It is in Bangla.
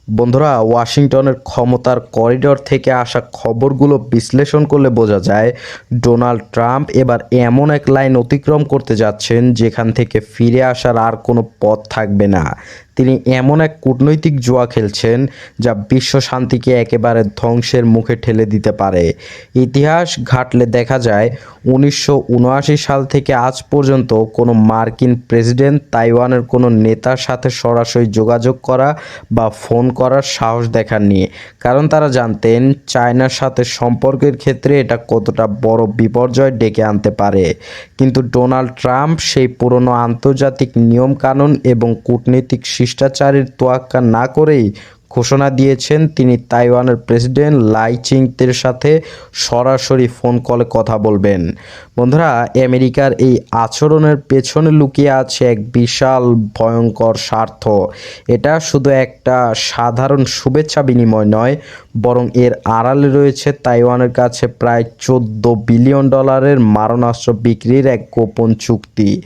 বন্ধুরা, ওয়াশিংটনের ক্ষমতার করিডোর থেকে আসা খবরগুলো বিশ্লেষণ করলে বোঝা যায় ডোনাল্ড ট্রাম্প এবার এমন এক লাইন অতিক্রম করতে যাচ্ছেন যেখান থেকে ফিরে আসার আর কোনো পথ থাকবে না। তিনি এমন এক কূটনৈতিক জুয়া খেলছেন যা বিশ্ব শান্তিকে একেবারে ধ্বংসের মুখে ঠেলে দিতে পারে। ইতিহাস ঘাঁটলে দেখা যায় 1979 সাল থেকে আজ পর্যন্ত কোনো মার্কিন প্রেসিডেন্ট তাইওয়ানের কোনো নেতার সাথে সরাসরি যোগাযোগ করা বা ফোন করার সাহস দেখাননি, কারণ তারা জানতেন চায়নার সাথে সম্পর্কের ক্ষেত্রে এটা কতটা বড় বিপর্যয় ডেকে আনতে পারে। কিন্তু ডোনাল্ড ট্রাম্প সেই পুরনো আন্তর্জাতিক নিয়মকানুন এবং কূটনৈতিক শিষ্টাচারের তোয়াক্কা না করেই ঘোষণা দিয়েছেন তিনি তাইওয়ানের প্রেসিডেন্ট লাই চিং-তের সাথে সরাসরি ফোন কলে কথা বলবেন। বন্ধুরা, আমেরিকার এই আচরণের পেছনে লুকিয়ে আছে এক বিশাল ভয়ঙ্কর স্বার্থ। এটা শুধু একটা সাধারণ শুভেচ্ছা বিনিময় নয়, বরং এর আড়ালে রয়েছে তাইওয়ানের কাছে প্রায় $14 বিলিয়ন মারণাস্ত্র বিক্রির এক গোপন চুক্তি।